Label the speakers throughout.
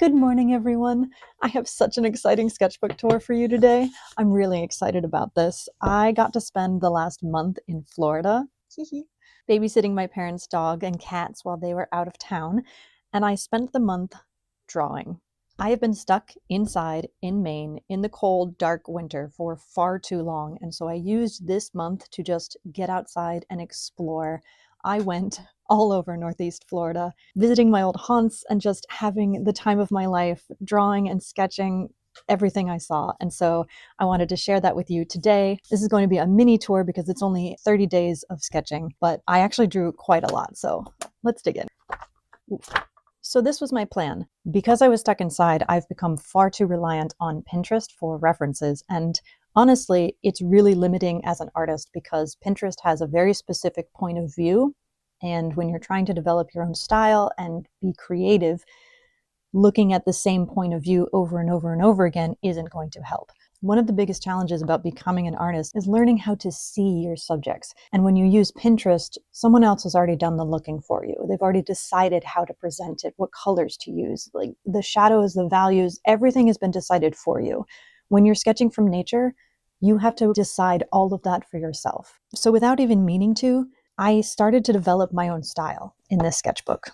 Speaker 1: Good morning, everyone. I have such an exciting sketchbook tour for you today. I'm really excited about this. I got to spend the last month in Florida, babysitting my parents' dog and cats while they were out of town, and I spent the month drawing. I have been stuck inside in Maine in the cold, dark winter for far too long, and so I used this month to just get outside and explore. I went all over Northeast Florida, visiting my old haunts and just having the time of my life, drawing and sketching everything I saw. And so I wanted to share that with you today. This is going to be a mini tour because it's only 30 days of sketching, but I actually drew quite a lot. So let's dig in. Oof. So this was my plan. Because I was stuck inside, I've become far too reliant on Pinterest for references. And honestly, it's really limiting as an artist because Pinterest has a very specific point of view. And when you're trying to develop your own style and be creative, looking at the same point of view over and over and over again isn't going to help. One of the biggest challenges about becoming an artist is learning how to see your subjects. And when you use Pinterest, someone else has already done the looking for you. They've already decided how to present it, what colors to use, like the shadows, the values, everything has been decided for you. When you're sketching from nature, you have to decide all of that for yourself. So without even meaning to, I started to develop my own style in this sketchbook.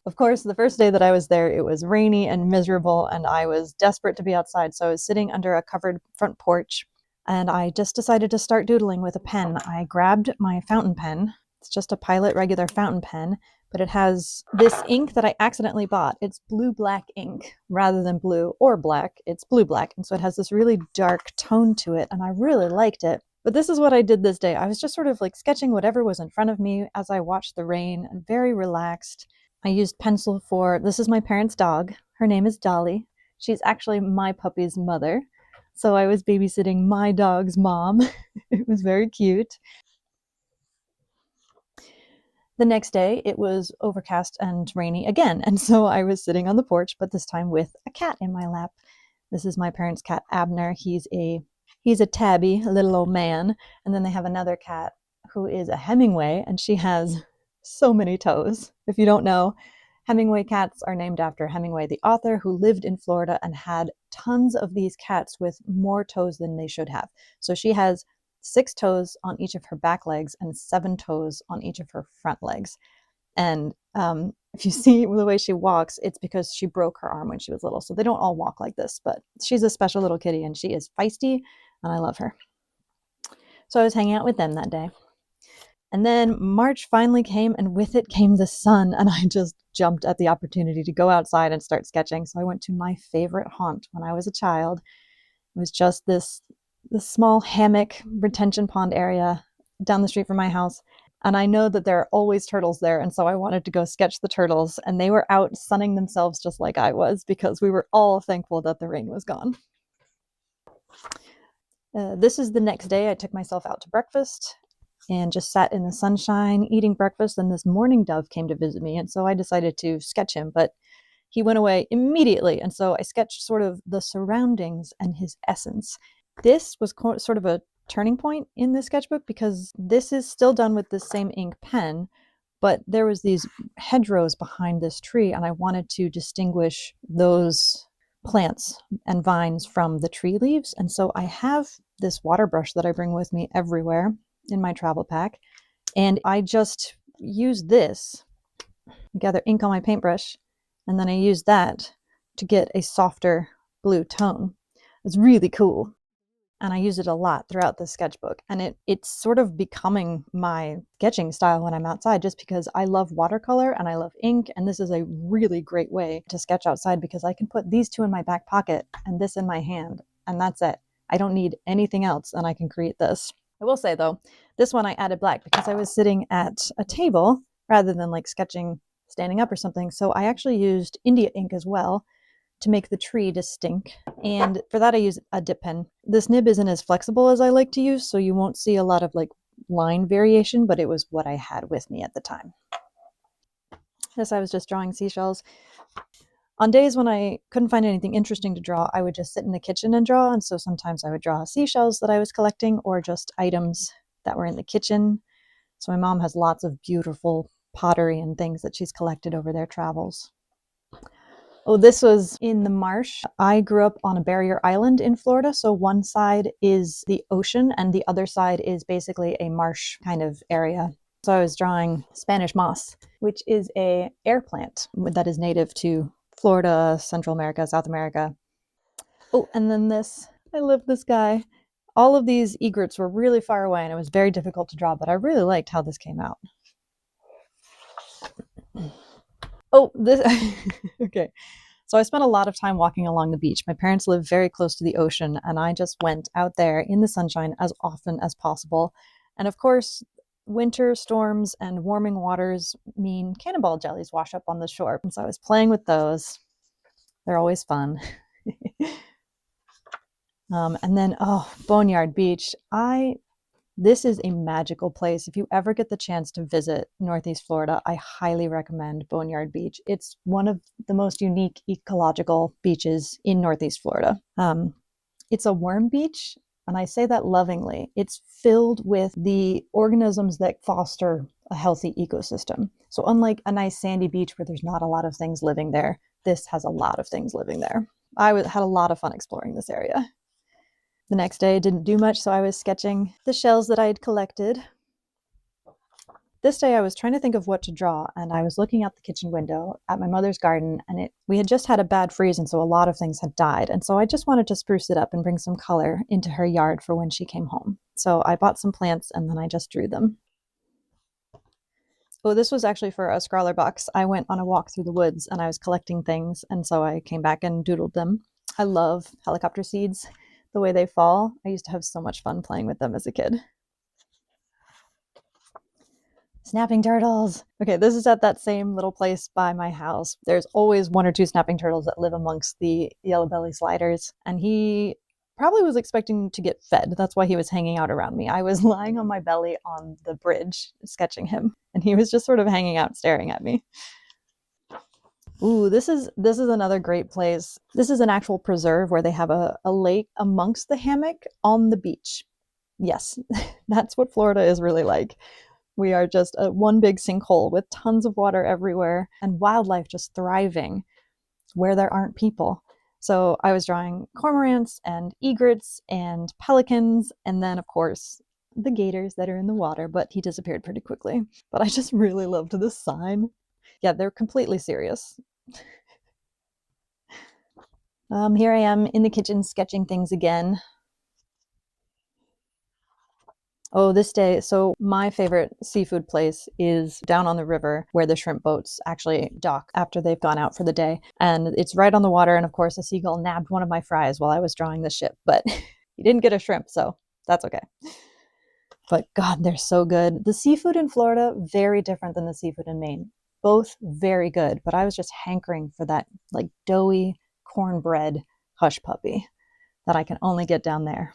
Speaker 1: Of course, the first day that I was there, it was rainy and miserable, and I was desperate to be outside. So I was sitting under a covered front porch, and I just decided to start doodling with a pen. I grabbed my fountain pen. It's just a Pilot regular fountain pen, but it has this ink that I accidentally bought. It's blue-black ink rather than blue or black. It's blue-black, and so it has this really dark tone to it, and I really liked it. But this is what I did this day. I was just sort of like sketching whatever was in front of me as I watched the rain, and very relaxed. I used pencil for, this is my parents' dog. Her name is Dolly. She's actually my puppy's mother. So I was babysitting my dog's mom. It was very cute. The next day, it was overcast and rainy again. And so I was sitting on the porch, but this time with a cat in my lap. This is my parents' cat, Abner. He's a tabby, a little old man. And then they have another cat who is a Hemingway, and she has so many toes. If you don't know, Hemingway cats are named after Hemingway, the author, who lived in Florida and had tons of these cats with more toes than they should have. So she has 6 toes on each of her back legs and 7 toes on each of her front legs. And if you see the way she walks, it's because she broke her arm when she was little. So they don't all walk like this, but she's a special little kitty and she is feisty and I love her. So I was hanging out with them that day. And then March finally came, and with it came the sun, and I just jumped at the opportunity to go outside and start sketching. So I went to my favorite haunt when I was a child. It was just this small hammock retention pond area down the street from my house. And I know that there are always turtles there, and so I wanted to go sketch the turtles, and they were out sunning themselves just like I was because we were all thankful that the rain was gone. This is the next day. I took myself out to breakfast and just sat in the sunshine eating breakfast. And this mourning dove came to visit me. And so I decided to sketch him, but he went away immediately. And so I sketched sort of the surroundings and his essence. This was sort of a turning point in the sketchbook because this is still done with the same ink pen, but there was these hedgerows behind this tree, and I wanted to distinguish those plants and vines from the tree leaves. And so I have this water brush that I bring with me everywhere in my travel pack. And I just use this, gather ink on my paintbrush, and then I use that to get a softer blue tone. It's really cool. And I use it a lot throughout the sketchbook. And it's sort of becoming my sketching style when I'm outside, just because I love watercolor and I love ink. And this is a really great way to sketch outside because I can put these 2 in my back pocket and this in my hand, and that's it. I don't need anything else, and I can create this. I will say though, this one I added black because I was sitting at a table rather than like sketching standing up or something. So I actually used India ink as well to make the tree distinct. And for that I use a dip pen. This nib isn't as flexible as I like to use, so you won't see a lot of like line variation, but it was what I had with me at the time. This, I was just drawing seashells. On days when I couldn't find anything interesting to draw, I would just sit in the kitchen and draw. And so sometimes I would draw seashells that I was collecting or just items that were in the kitchen. So my mom has lots of beautiful pottery and things that she's collected over their travels. Oh, this was in the marsh. I grew up on a barrier island in Florida, so one side is the ocean and the other side is basically a marsh kind of area. So I was drawing Spanish moss, which is a air plant that is native to Florida, Central America, South America. Oh, and then this. I love this guy. All of these egrets were really far away and it was very difficult to draw, but I really liked how this came out. Oh, this. Okay. So I spent a lot of time walking along the beach. My parents live very close to the ocean, and I just went out there in the sunshine as often as possible. And of course, winter storms and warming waters mean cannonball jellies wash up on the shore. And so I was playing with those. They're always fun. And then, oh, Boneyard Beach. This is a magical place. If you ever get the chance to visit Northeast Florida, I highly recommend Boneyard Beach. It's one of the most unique ecological beaches in Northeast Florida. It's a worm beach, and I say that lovingly. It's filled with the organisms that foster a healthy ecosystem. So, unlike a nice sandy beach where there's not a lot of things living there, this has a lot of things living there. Had a lot of fun exploring this area. The next day, I didn't do much, so I was sketching the shells that I had collected. This day, I was trying to think of what to draw, and I was looking out the kitchen window at my mother's garden, and we had just had a bad freeze, and so a lot of things had died. And so I just wanted to spruce it up and bring some color into her yard for when she came home. So I bought some plants, and then I just drew them. Oh, this was actually for a scrawler box. I went on a walk through the woods, and I was collecting things, and so I came back and doodled them. I love helicopter seeds. The way they fall. I used to have so much fun playing with them as a kid. Snapping turtles. Okay, this is at that same little place by my house. There's always one or two snapping turtles that live amongst the yellow belly sliders, and he probably was expecting to get fed. That's why he was hanging out around me. I was lying on my belly on the bridge sketching him, and he was just sort of hanging out staring at me. Ooh, this is another great place. This is an actual preserve where they have a lake amongst the hammock on the beach. Yes, that's what Florida is really like. We are just one big sinkhole with tons of water everywhere and wildlife just thriving where there aren't people. So I was drawing cormorants and egrets and pelicans, and then, of course, the gators that are in the water, but he disappeared pretty quickly. But I just really loved this sign. Yeah, they're completely serious. Here I am in the kitchen sketching things again. Oh, this day. So, my favorite seafood place is down on the river where the shrimp boats actually dock after they've gone out for the day. And it's right on the water. And of course, a seagull nabbed one of my fries while I was drawing the ship, but he didn't get a shrimp, so that's okay. But God, they're so good. The seafood in Florida, very different than the seafood in Maine. Both very good, but I was just hankering for that like doughy cornbread hush puppy that I can only get down there.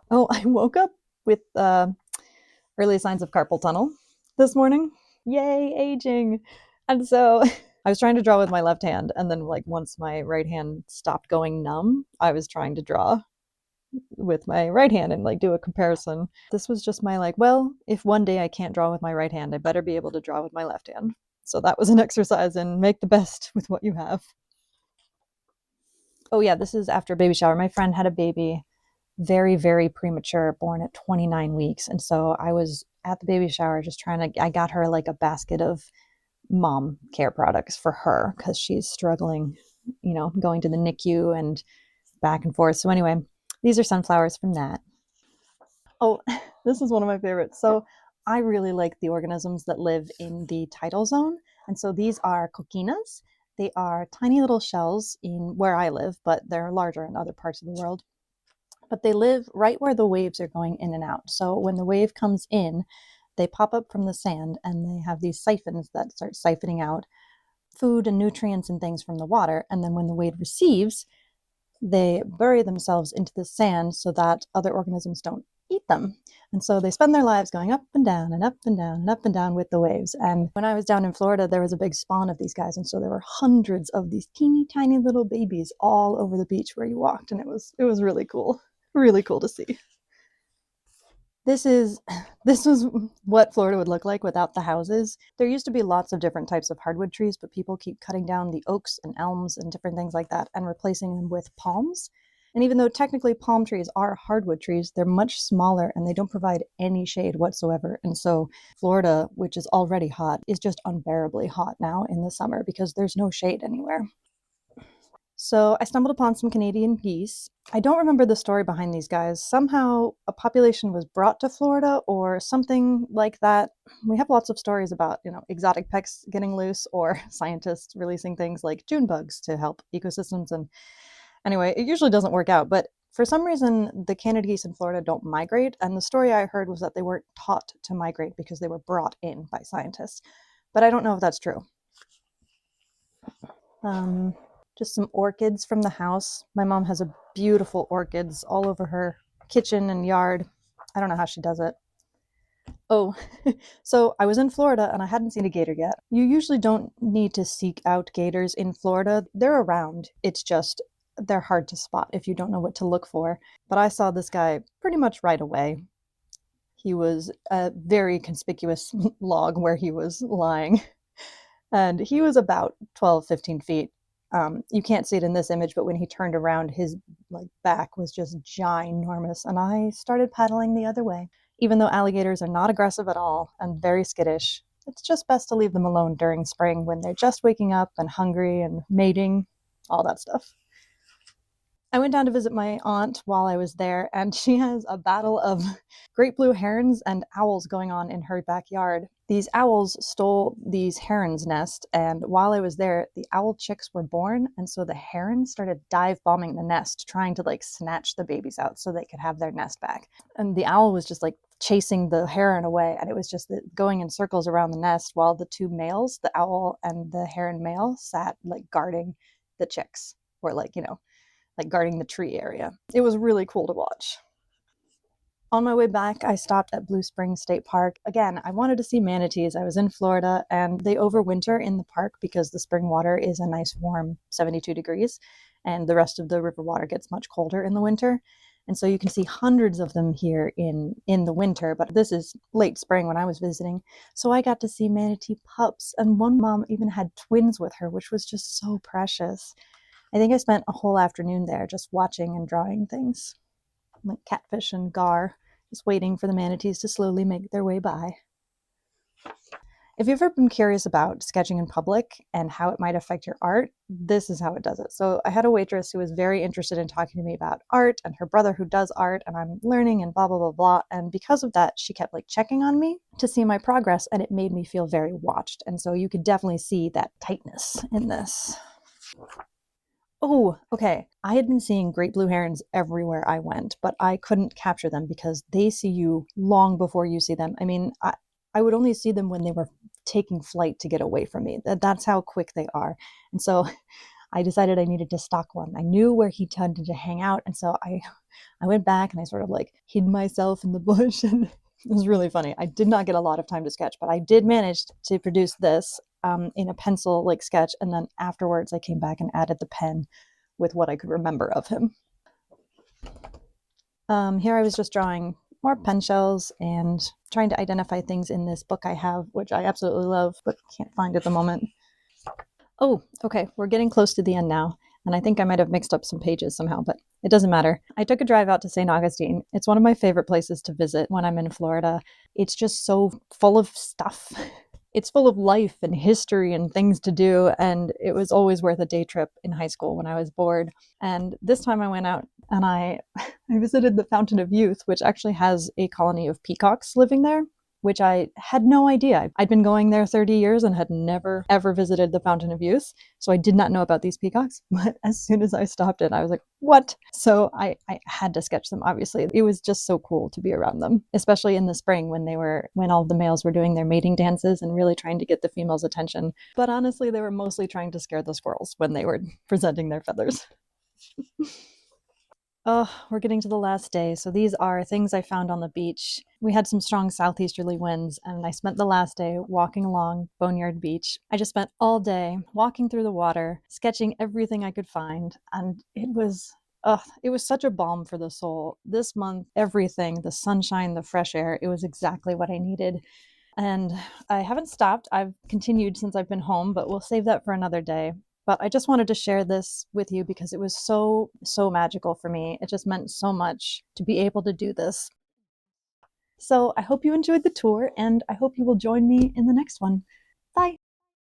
Speaker 1: Oh, I woke up with early signs of carpal tunnel this morning. Yay, aging. And so I was trying to draw with my left hand. And then, like, once my right hand stopped going numb, I was trying to draw with my right hand and like do a comparison. This was just my like, well, if one day I can't draw with my right hand, I better be able to draw with my left hand. So that was an exercise in make the best with what you have. Oh, yeah, this is after baby shower. My friend had a baby very, very premature, born at 29 weeks. And so I was at the baby shower just I got her like a basket of mom care products for her because she's struggling, going to the NICU and back and forth. So, anyway, these are sunflowers from that. Oh, this is one of my favorites. So, I really like the organisms that live in the tidal zone. And so these are coquinas. They are tiny little shells in where I live, but they're larger in other parts of the world. But they live right where the waves are going in and out. So when the wave comes in, they pop up from the sand and they have these siphons that start siphoning out food and nutrients and things from the water. And then when the wave receives, they bury themselves into the sand so that other organisms don't eat them. And so they spend their lives going up and down and up and down and up and down with the waves. And when I was down in Florida, there was a big spawn of these guys. And so there were hundreds of these teeny tiny little babies all over the beach where you walked. And it was really cool. Really cool to see. This is this was what Florida would look like without the houses. There used to be lots of different types of hardwood trees, but people keep cutting down the oaks and elms and different things like that and replacing them with palms. And even though technically palm trees are hardwood trees, they're much smaller and they don't provide any shade whatsoever. And so Florida, which is already hot, is just unbearably hot now in the summer because there's no shade anywhere. So I stumbled upon some Canadian geese. I don't remember the story behind these guys. Somehow a population was brought to Florida or something like that. We have lots of stories about, exotic pets getting loose or scientists releasing things like June bugs to help ecosystems. And anyway, it usually doesn't work out. But for some reason, the Canada geese in Florida don't migrate. And the story I heard was that they weren't taught to migrate because they were brought in by scientists. But I don't know if that's true. Um, just some orchids from the house. My mom has a beautiful orchids all over her kitchen and yard. I don't know how she does it. Oh, so I was in Florida and I hadn't seen a gator yet. You usually don't need to seek out gators in Florida. They're around. It's just they're hard to spot if you don't know what to look for. But I saw this guy pretty much right away. He was a very conspicuous log where he was lying. And he was about 12, 15 feet. You can't see it in this image, but when he turned around, his back was just ginormous, and I started paddling the other way. Even though alligators are not aggressive at all and very skittish, it's just best to leave them alone during spring when they're just waking up and hungry and mating, all that stuff. I went down to visit my aunt while I was there, and she has a battle of great blue herons and owls going on in her backyard. These owls stole these herons' nest, and while I was there, the owl chicks were born, and so the herons started dive bombing the nest, trying to snatch the babies out so they could have their nest back. And the owl was just chasing the heron away, and it was just going in circles around the nest while the two males, the owl and the heron male, sat guarding the chicks, or guarding the tree area. It was really cool to watch. On my way back, I stopped at Blue Springs State Park. Again, I wanted to see manatees. I was in Florida and they overwinter in the park because the spring water is a nice warm 72 degrees and the rest of the river water gets much colder in the winter. And so you can see hundreds of them here in the winter, but this is late spring when I was visiting. So I got to see manatee pups, and one mom even had twins with her, which was just so precious. I think I spent a whole afternoon there just watching and drawing things like catfish and gar, just waiting for the manatees to slowly make their way by. If you've ever been curious about sketching in public and how it might affect your art, this is how it does it. So I had a waitress who was very interested in talking to me about art and her brother who does art, and I'm learning and blah, blah, blah, blah. And because of that, she kept checking on me to see my progress, and it made me feel very watched. And so you could definitely see that tightness in this. Oh, okay. I had been seeing great blue herons everywhere I went, but I couldn't capture them because they see you long before you see them. I mean, I would only see them when they were taking flight to get away from me. That's how quick they are. And so I decided I needed to stalk one. I knew where he tended to hang out. And so I went back and I sort of hid myself in the bush. And it was really funny. I did not get a lot of time to sketch, but I did manage to produce this in a pencil sketch. And then afterwards, I came back and added the pen with what I could remember of him. Here I was just drawing more pen shells and trying to identify things in this book I have, which I absolutely love, but can't find at the moment. Oh, okay, we're getting close to the end now. And I think I might have mixed up some pages somehow, but it doesn't matter. I took a drive out to St. Augustine. It's one of my favorite places to visit when I'm in Florida. It's just so full of stuff. It's full of life and history and things to do. And it was always worth a day trip in high school when I was bored. And this time I went out and I visited the Fountain of Youth, which actually has a colony of peacocks living there, which I had no idea. I'd been going there 30 years and had never, ever visited the Fountain of Youth. So I did not know about these peacocks. But as soon as I stopped it, I was like, what? So I had to sketch them, obviously. It was just so cool to be around them, especially in the spring when all the males were doing their mating dances and really trying to get the females' attention. But honestly, they were mostly trying to scare the squirrels when they were presenting their feathers. Oh, we're getting to the last day. So these are things I found on the beach. We had some strong southeasterly winds, and I spent the last day walking along Boneyard Beach. I just spent all day walking through the water, sketching everything I could find, and it was Ugh, it was such a balm for the soul. This month, everything, the sunshine, the fresh air, it was exactly what I needed. And I haven't stopped. I've continued since I've been home, but we'll save that for another day. But I just wanted to share this with you because it was so, so magical for me. It just meant so much to be able to do this. So I hope you enjoyed the tour and I hope you will join me in the next one. Bye.